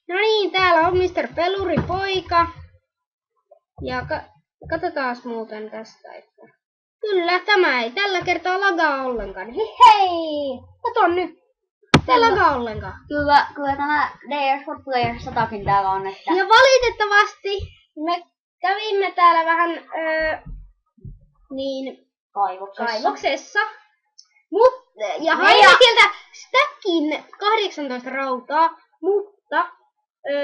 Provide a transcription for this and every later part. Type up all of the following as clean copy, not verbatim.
No niin, täällä on Mr. Peluri poika. Ja katsotaan muuten tästä, että... Kyllä, tämä ei tällä kertaa lagaa ollenkaan. Hei! Kato nyt! Tää lagaa ollenkaan. Kyllä tämä DS for Player 100kin täällä on, että... Ja valitettavasti me kävimme täällä vähän kaivoksessa. Ja haimme sieltä stackin 18 rautaa, mutta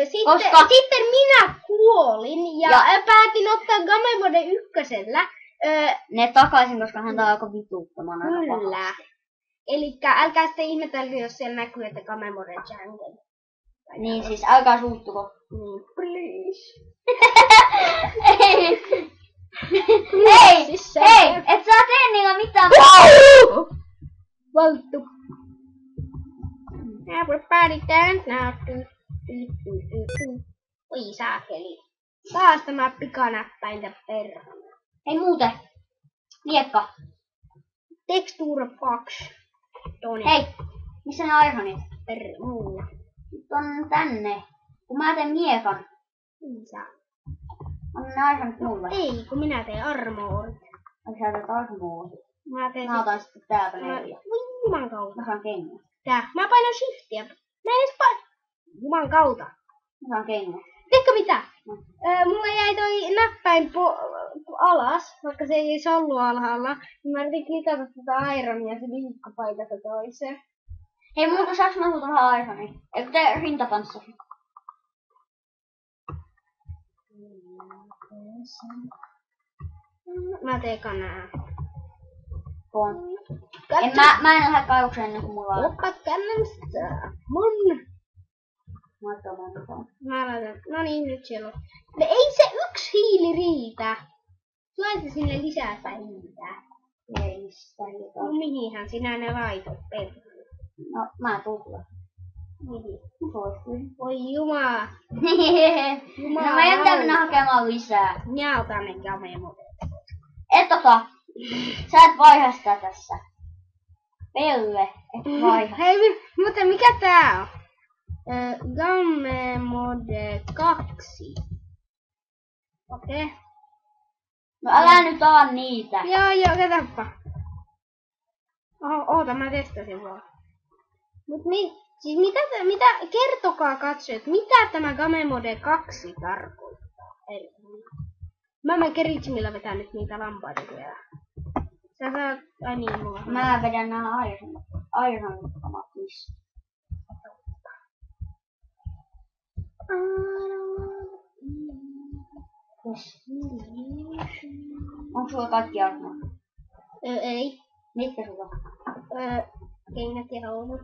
sitten minä kuolin ja päätin ottaa Gamemode 1:llä. Ne takaisin, koska häntä alkoi vituuttamaan. Kyllä. Elikkä älkää sitten ihmetelkö, jos siellä näkyy, että Gamemode Jungle. Niin siis, älkää suuttuko. Niin, please. Hei, et sä tee niillä mitään. Valttu. Everybody dance now. Oi saakeli. Taas tämä pikanäppäintä perhana. Hei muuten. Miekka. Texture box. Toni. Hei, missä ne ironit? Mulla. Nyt on tänne. Kun mä teen miekan. On ne ironit mulle. Ei, kun minä teen armorit. Ai sä teet armorit. Mä otan sitten täältä 4. Juman kautta. Mä saan kengät. Tää. Mä painan shiftiä. Mä en edes Juman kautta. Mä saan kengät. Tiedätkö mitä? Mulla jäi toi näppäin alas, vaikka se ei ollut alhaalla. Mä yritin klikata tätä ironia se viikko paikasta toiseen. Hei, muuta saaks mä sulta vähän ironia? Eikö te rintapanssari? Mä teen kanaa. Mä en lähde kaivokseen ennen kuin mulla on. Oppa kannasta. Mun. Mä laitan. No niin, nyt siellä on. Ei se yksi hiili riitä. Laita sinne lisää hiiltä. Ei sitä riitä. No mihinhän sinä ne laitot, perhana? No, mä tulen. Mihin? Voi jumala. No meidän pitää mennä hakemaan lisää. Minä otan ne Gamemodet. Et ota. Sä et vaiha sitä tässä. Pelle, et vaiha. Hei, mutta mikä tää on? Gamemode 2. Okei. No älä nyt aa niitä. Joo, katoppa. Oota, mä testasin vaan. Mut siis mitä kertokaa katsojat, mitä tämä Gamemode 2 tarkoittaa? Mä menen Keritsimillä vetää nyt niitä lampaita vielä. Sä saat... Ai niin, mulla. Mä vedän nää ironittomat missä. Onko sulla kaikki armot? Ei. Mitkä sulla? Kengät ja housut.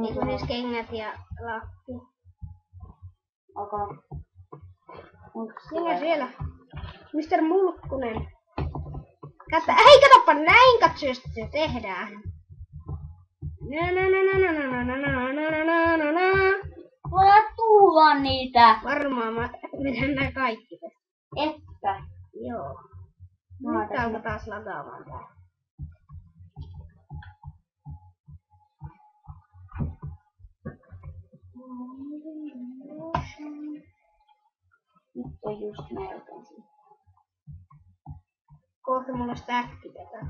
Esimerkiksi kengät ja lakki. Okay. Siellä. Mr. Mulkkunen. Hei, katoppa näin, katso, jos se tehdään. Voidaan tulla niitä. Varmaan mä vedän nää kaikki tästä. Että. Joo. Nyt alkaa taas lataamaan tää. Nyt on just melkein. Kohta mulla on stäkki tätä.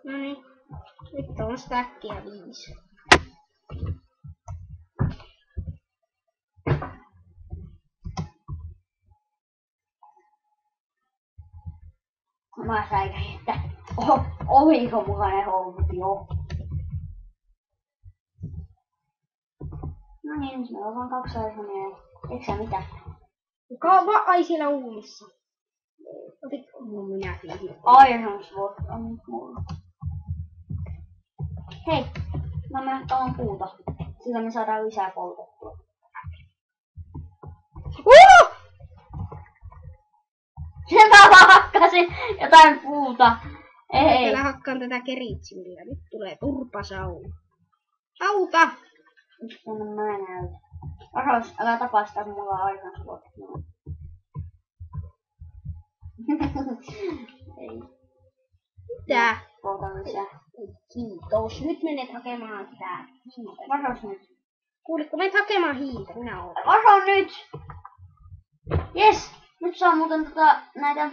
Noniin. Nyt on stäkkiä 5. Mä säikäin, että oliko mulla ne housut jo. No niin, nyt meillä on vaan 2 ironia. Eikö sä mitä? Ai siellä uunissa. Otitko? No minäkin. Iron Sword on nyt mulla. Hei, mä menen tuohon puuta. Sillä me saadaan lisää poltettua. Mä vaan hakkasin jotain puuta. Ei. Täällä hakkaan tätä Keritsimillä. Nyt tulee turpasauna. Auta! Nyt mä näytän. Varos, älä tapaa sitä, kun mulla on Iron Sword. Ei. Mitä? Poltan lisää. Kiitos. Nyt menet hakemaan sitä hiiltä. Vasaus nyt. Kuulitko, menet hakemaan hiiltä? Minä oon. Vasaus nyt! Jes! Nyt saa muuten näitä...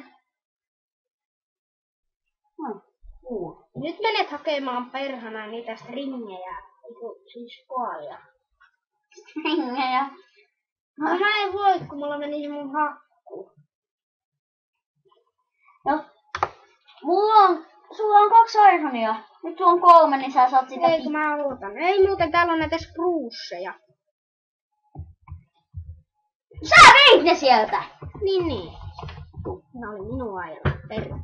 Nyt menet hakemaan perhana niitä stringejä. Siis koalia. Stringejä. No mä en voi, kun mulla meni mun hakku. No, sulla on 2 ironia. Nyt sulla on 3, niin sä saat sitä Ei, kun mä odotan. Ei muuten, täällä on näitä spruusseja. Sä veit ne sieltä! Niin. Ne oli minun ajalla. Perä.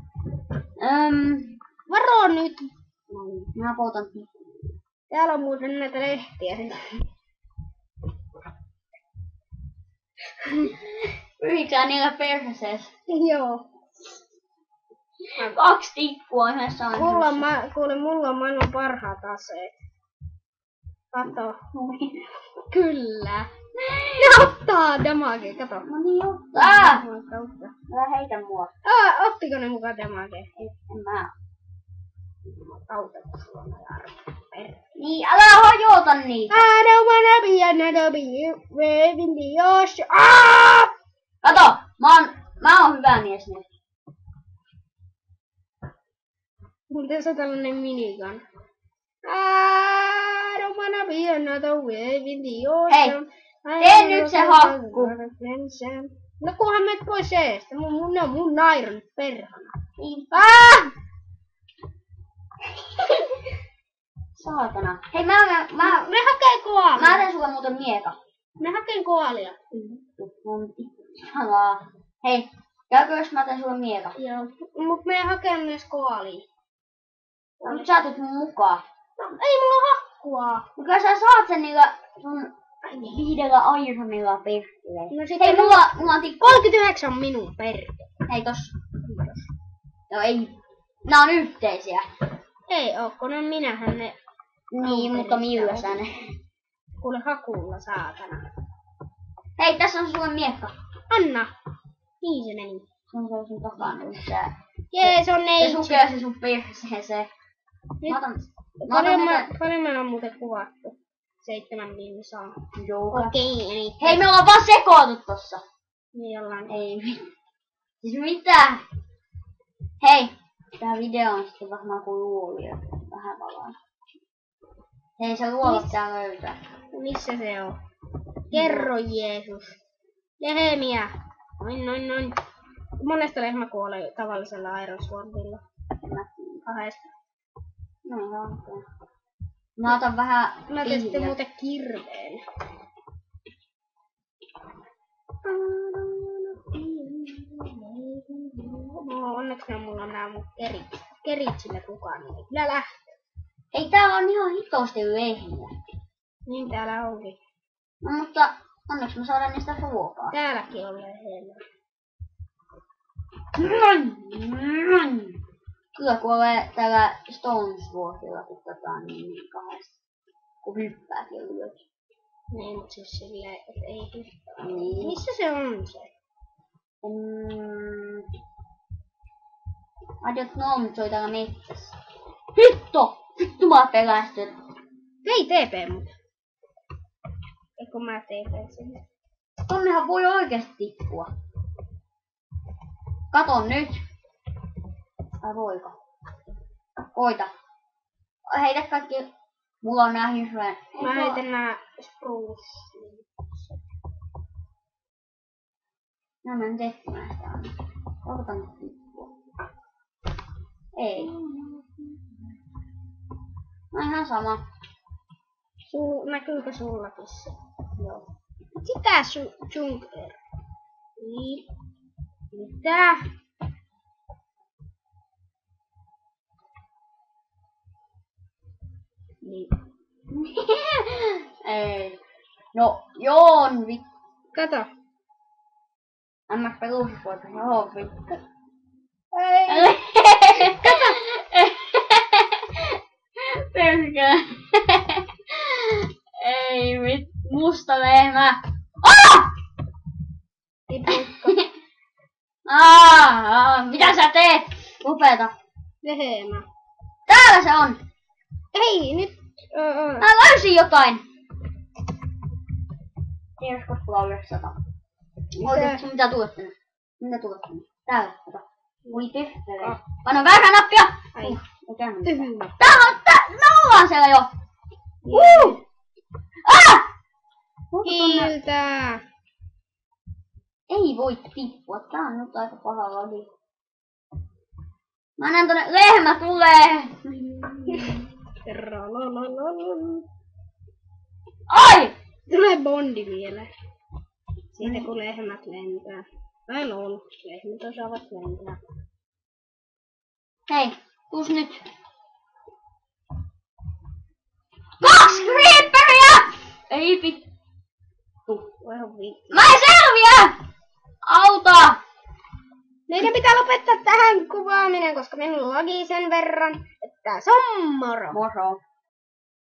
Varo nyt. Mä poltan. Täällä on muuten näitä lehtiä. Pyhiksää niillä perseessä. Joo. 2 tikkua yhdessä aineessa. Kuule, mulla on maailman parhaat aseet. Kato. Kyllä. Ne ottaa damage, kato. No niin, ottaa! Ottaa. Älä heitä mua. Ottiko ne mukaan damage? En mä. Auta, kun sulla on arvoa. Niin, älä hajota niitä. I don't wanna be another bee, wave in the ocean. Ah! Kato, mä oon hyvä mies nyt. Mun tässä on tällainen minigun. I don't wanna be another wave in the ocean. Tee nyt se hakku. No kunhan menet pois eestä. Ne on mun iron perhana. Niin. Saatana. Hei, Me hakee koalia. mä teen sulle muuten mieka. Me hakeen koalia. Halaa. Hei, käykö jos mä teen sulle mieka? Joo. Mut me hakee myös koalia. No, nyt sä tulet mun mukaan. No, ei mulla ole hakkua. Mikä sä saat sen niillä sun 5 ironilla perkele. No sitten Hei, mulla on tikku. 39 minun perkele. Hei, tossa. No ei. Nää on yhteisiä. Ei oo, kun on minähän ne. Niin, mutta millä sä ne? Kuule hakulla, saatana. Hei, tässä on sulle miekka. Anna. Niin se meni. Se on sun takana nyt sä. Jee, se on Se neitsi. sukee se sun perseeseen. Mä otan Paljon meillä on muuten kuvattu? 7 minsaa. Joo. Okei, eli... Hei, me ollaan vaan sekoiltu tossa. Niin ollaan. Ei siis mitä? Hei, tää video on sitten varmaan kuin luoli. Vähän palaa. Hei, se luola pitää löytää. Missä se on? Kerro Jeesus. Lehmiä. Noin. Monesta lehmä kuolee tavallisella Iron Swordilla? 2. No joo. Mä otan vähän Mä teen sitten muuten kirveen. No, onneksi mulla on nää mun kerit sille kukaan. Niin kyllä lähtee. Ei, täällä on ihan hitosti lehmiä. Niin täällä onkin. No, mutta onneksi me saadaan niistä ruokaa. Täälläkin on lehmiä. Kyllä kuolee täällä Stone Swordilla, kun niin 2. Kun hyppääkin ylös. Niin, mutta siis silleen, että ei hyppää. Niin. Missä se on se? I don't know, mutta se oli täällä metsässä. Vittu mä pelästyn. Ei TP mut. Eikö mä TP sinne? Tonnehan voi oikeesti tippua. Kato nyt. Vai voiko? Koita. Heitä kaikki. Mulla on nää hirveän. Mä heitän nää spruce. Mä menen tekemään sitä aina. Voiko tänne tippua? Ei. No ihan sama. Näkyykö sullakin se? Joo. Sitä Junker. Niin. Mitä? Niin. Ei. No, joo, vittu. Kato. MS peruspoika, joo, vittu. Ei. Kato! Perkele. Ei vittu, musta lehmä. Ei puhutko. Mitä sä teet? Lopeta. Lehmä. Täällä se on. Ei, nyt... Mä löysin jotain! Tiedätkö, koska mulla on yli 100. Oikeesti, mitä tulet tänne? Mitä tulet tänne? Täällä, kato. Voi tyhjää. Anna väärää nappia! Ai. Eikä mitään. Tyhmä. Me ollaan siellä jo! Kiiltää. Ei voi tippua. Tää on nyt aika paha lagi. Mä näen tonne, lehmä tulee! Ai! Tulee Bondi vielä. Siitä kun lehmät lentää. Tai lol, lehmät osaavat lentää. Hei, tuus nyt. 2 creeperia! Ei vittu. Mä en selviä! Auta! Meidän pitää lopettaa tähän kuvaaminen, koska minulla lagi sen verran, että se on moro. Moro.